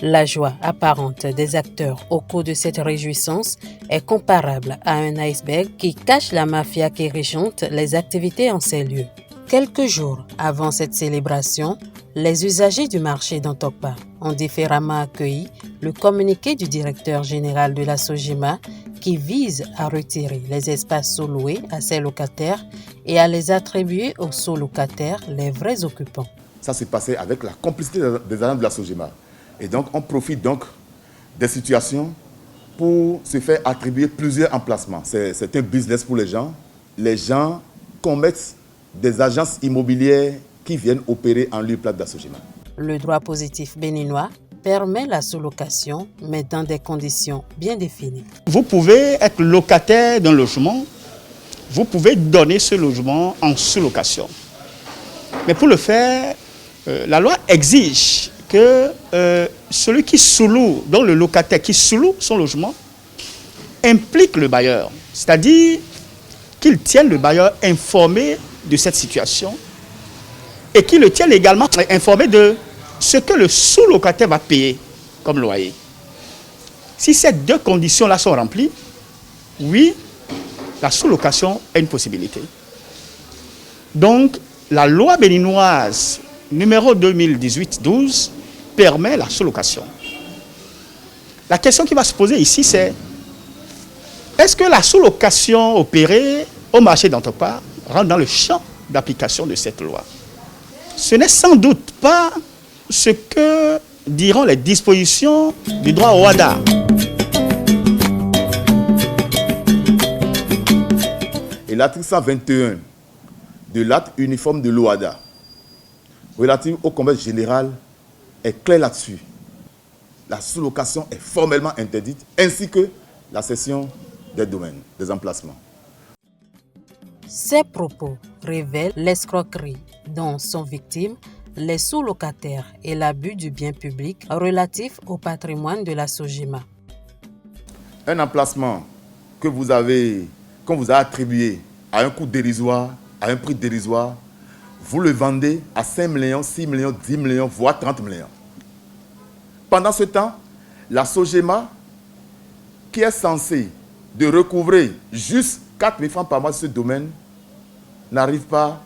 La joie apparente des acteurs au cours de cette réjouissance est comparable à un iceberg qui cache la mafia qui régente les activités en ces lieux. Quelques jours avant cette célébration, les usagers du marché d'Antokpa ont différemment accueilli le communiqué du directeur général de la Sojima qui vise à retirer les espaces sous-loués à ses locataires et à les attribuer aux sous-locataires, les vrais occupants. Ça s'est passé avec la complicité des agents de la Sojima. Et donc, on profite donc des situations pour se faire attribuer plusieurs emplacements. C'est un business pour les gens. Les gens commettent des agences immobilières qui viennent opérer en lieu plat de la Sojima. Le droit positif béninois permet la sous-location, mais dans des conditions bien définies. Vous pouvez être locataire d'un logement, vous pouvez donner ce logement en sous-location. Mais pour le faire, la loi exige que celui qui sous-loue, donc le locataire qui sous-loue son logement, implique le bailleur. C'est-à-dire qu'il tienne le bailleur informé de cette situation et qu'il le tienne également informé de ce que le sous-locataire va payer comme loyer. Si ces deux conditions-là sont remplies, oui, la sous-location est une possibilité. Donc, la loi béninoise numéro 2018-12 permet la sous-location. La question qui va se poser ici, c'est est-ce que la sous-location opérée au marché d'Antokpa rentre dans le champ d'application de cette loi? Ce n'est sans doute pas ce que diront les dispositions du droit au OHADA. Et l'article 121 de l'acte uniforme de l'OHADA, relatif au commerce général, est clair là-dessus. La sous-location est formellement interdite, ainsi que la cession des domaines, des emplacements. Ces propos révèlent l'escroquerie dont sont victimes les sous-locataires et l'abus du bien public relatif au patrimoine de la Sojima. Un emplacement qu'on vous a attribué à un coût dérisoire, à un prix dérisoire, vous le vendez à 5 millions, 6 millions, 10 millions, voire 30 millions. Pendant ce temps, la Sojima, qui est censée de recouvrer juste 4 000 francs par mois sur ce domaine, n'arrive pas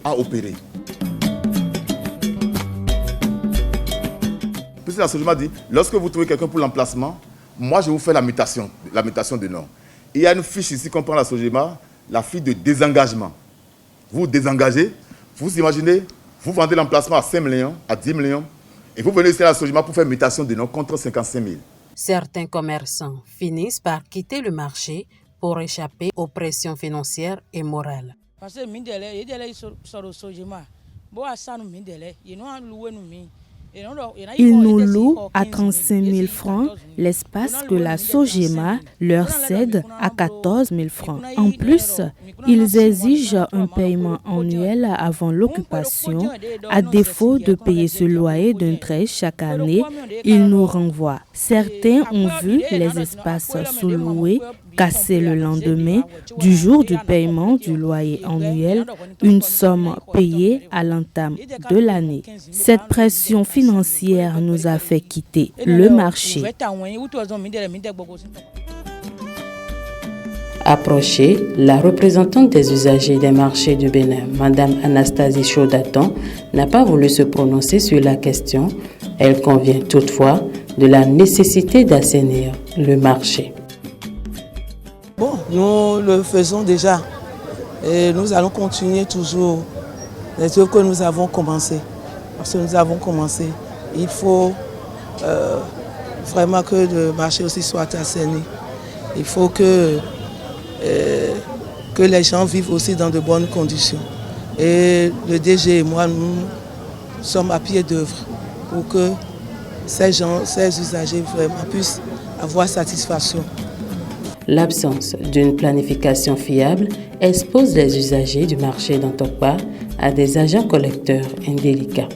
à opérer. Puisque la Sojima dit, lorsque vous trouvez quelqu'un pour l'emplacement, moi je vous fais la mutation de nom. Il y a une fiche ici qu'on prend à la Sojima, la fiche de désengagement. Vous désengagez, vous imaginez, vous vendez l'emplacement à 5 millions, à 10 millions, et vous venez ici à la Sojima pour faire mutation de nom contre 55 000. Certains commerçants finissent par quitter le marché pour échapper aux pressions financières et morales. Ils nous louent à 35 000 francs l'espace que la Sojima leur cède à 14 000 francs. En plus, ils exigent un paiement annuel avant l'occupation. À défaut de payer ce loyer d'un trait chaque année, ils nous renvoient. Certains ont vu les espaces sous-loués cassés le lendemain du jour du paiement du loyer annuel, une somme payée à l'entame de l'année. Cette pression financière nous a fait quitter le marché. Approchée, la représentante des usagers des marchés du Bénin, Mme Anastasie Chaudaton, n'a pas voulu se prononcer sur la question. Elle convient toutefois de la nécessité d'assainir le marché. Bon, nous le faisons déjà et nous allons continuer toujours les œuvres que nous avons commencées. Parce que nous avons commencé, il faut vraiment que le marché aussi soit assaini. Il faut que les gens vivent aussi dans de bonnes conditions. Et le DG et moi, nous sommes à pied d'œuvre pour que ces usagers vraiment puissent avoir satisfaction. L'absence d'une planification fiable expose les usagers du marché d'Antokpa à des agents collecteurs indélicats.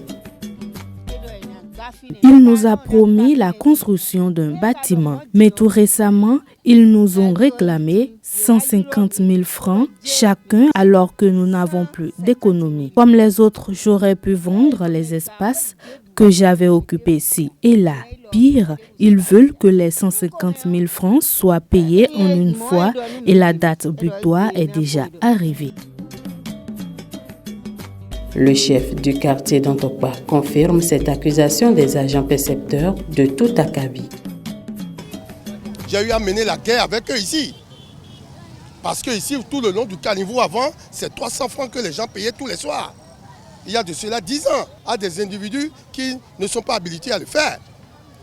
Il nous a promis la construction d'un bâtiment, mais tout récemment, ils nous ont réclamé 150 000 francs chacun alors que nous n'avons plus d'économie. Comme les autres, j'aurais pu vendre les espaces que j'avais occupés ici et là. Pire, ils veulent que les 150 000 francs soient payés en une fois et la date butoir est déjà arrivée. Le chef du quartier d'Antokpa confirme cette accusation des agents percepteurs de tout Akabi. J'ai eu à mener la guerre avec eux ici. Parce que ici, tout le long du caniveau avant, c'est 300 francs que les gens payaient tous les soirs. Il y a de cela 10 ans, à des individus qui ne sont pas habilités à le faire,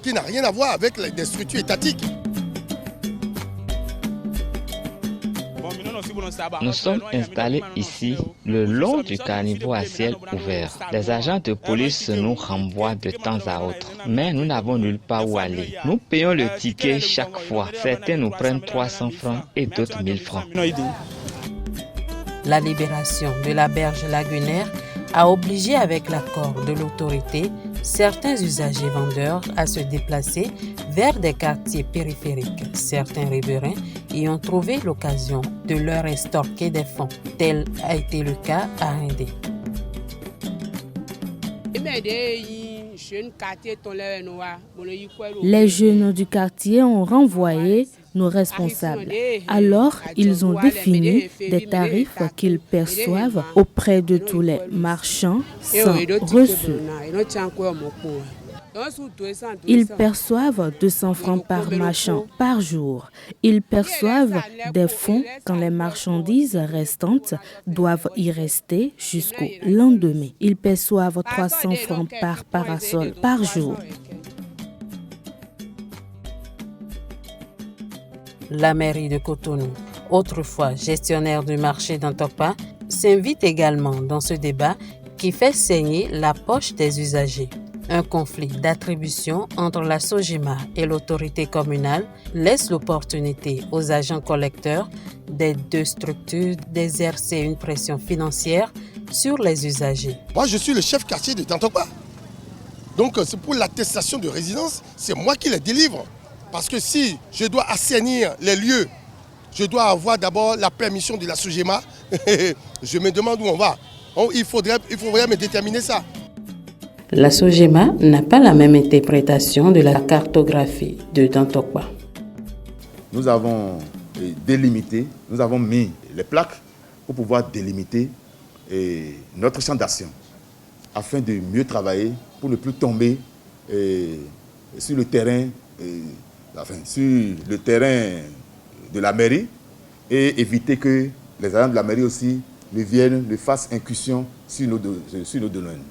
qui n'ont rien à voir avec des structures étatiques. Nous sommes installés ici, le long du caniveau à ciel ouvert. Les agents de police nous renvoient de temps à autre, mais nous n'avons nulle part où aller. Nous payons le ticket chaque fois. Certains nous prennent 300 francs et d'autres 1000 francs. La libération de la berge lagunaire a obligé, avec l'accord de l'autorité, certains usagers vendeurs à se déplacer vers des quartiers périphériques. Certains riverains y ont trouvé l'occasion de leur extorquer des fonds. Tel a été le cas à Indé. Les jeunes du quartier ont renvoyé nos responsables. Alors, ils ont défini des tarifs qu'ils perçoivent auprès de tous les marchands sans reçu. Ils perçoivent 200 francs par marchand par jour. Ils perçoivent des fonds quand les marchandises restantes doivent y rester jusqu'au lendemain. Ils perçoivent 300 francs par parasol par jour. La mairie de Cotonou, autrefois gestionnaire du marché d'Antokpa, s'invite également dans ce débat qui fait saigner la poche des usagers. Un conflit d'attribution entre la SOGEMA et l'autorité communale laisse l'opportunité aux agents collecteurs des deux structures d'exercer une pression financière sur les usagers. Moi, je suis le chef quartier de Tantokpa. Donc, c'est pour l'attestation de résidence, c'est moi qui les délivre. Parce que si je dois assainir les lieux, je dois avoir d'abord la permission de la SOGEMA. Je me demande où on va. Il faudrait me déterminer ça. La SOGEMA n'a pas la même interprétation de la cartographie de Dantokpa. Nous avons délimité, nous avons mis les plaques pour pouvoir délimiter notre champ d'action afin de mieux travailler pour ne plus tomber sur le terrain de la mairie et éviter que les agents de la mairie aussi ne fassent incursion sur nos domaines.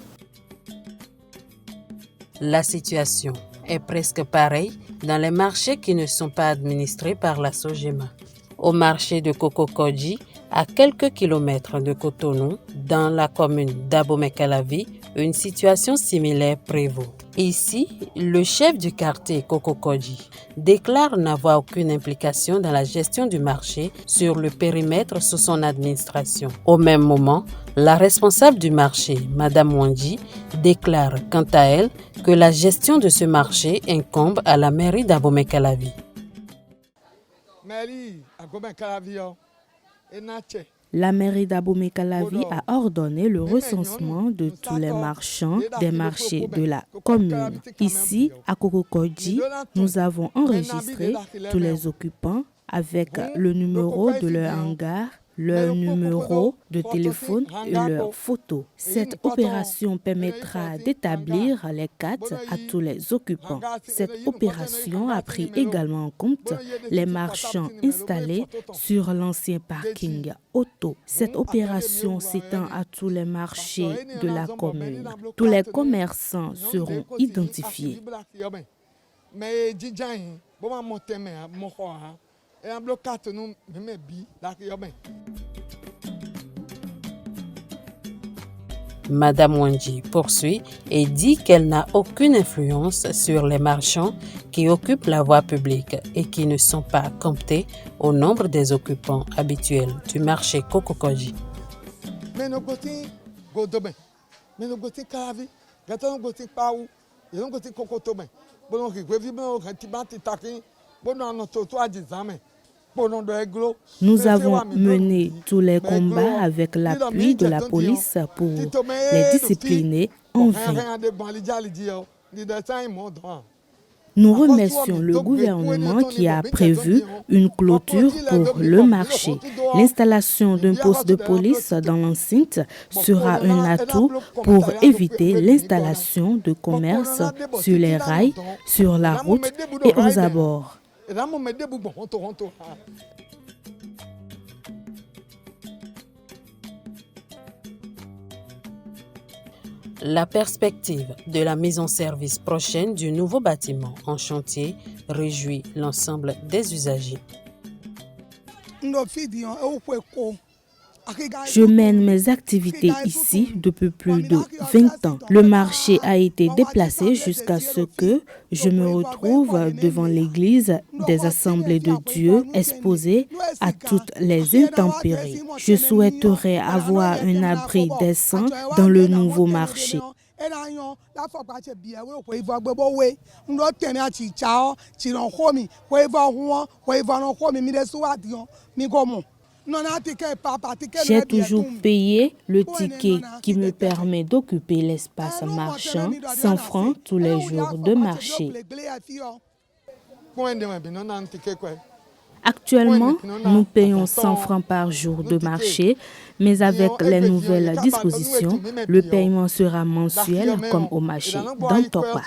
La situation est presque pareille dans les marchés qui ne sont pas administrés par la SOGEMA. Au marché de Kokokodji, à quelques kilomètres de Cotonou, dans la commune d'Abomey-Calavi, une situation similaire prévaut. Ici, le chef du quartier Kokokodji déclare n'avoir aucune implication dans la gestion du marché sur le périmètre sous son administration. Au même moment, la responsable du marché, Madame Wandji, déclare quant à elle que la gestion de ce marché incombe à la mairie d'Abomey-Calavi. La mairie d'Abomey-Calavi a ordonné le recensement de tous les marchands des marchés de la commune. Ici, à Kokokodji, nous avons enregistré tous les occupants avec le numéro de leur hangar, leur numéro de téléphone et leur photo. Cette opération permettra d'établir les cartes à tous les occupants. Cette opération a pris également en compte les marchands installés sur l'ancien parking auto. Cette opération s'étend à tous les marchés de la commune. Tous les commerçants seront identifiés. Madame Wandji poursuit et dit qu'elle n'a aucune influence sur les marchands qui occupent la voie publique et qui ne sont pas comptés au nombre des occupants habituels du marché Kokokodji. Nous avons mené tous les combats avec l'appui de la police pour les discipliner en vain. Nous remercions le gouvernement qui a prévu une clôture pour le marché. L'installation d'un poste de police dans l'enceinte sera un atout pour éviter l'installation de commerces sur les rails, sur la route et aux abords. La perspective de la mise en service prochaine du nouveau bâtiment en chantier réjouit l'ensemble des usagers. Je mène mes activités ici depuis plus de 20 ans. Le marché a été déplacé jusqu'à ce que je me retrouve devant l'église des Assemblées de Dieu exposée à toutes les intempéries. Je souhaiterais avoir un abri décent dans le nouveau marché. J'ai toujours payé le ticket qui me permet d'occuper l'espace marchand 100 francs tous les jours de marché. Actuellement, nous payons 100 francs par jour de marché, mais avec les nouvelles dispositions, le paiement sera mensuel comme au marché d'Antokwa.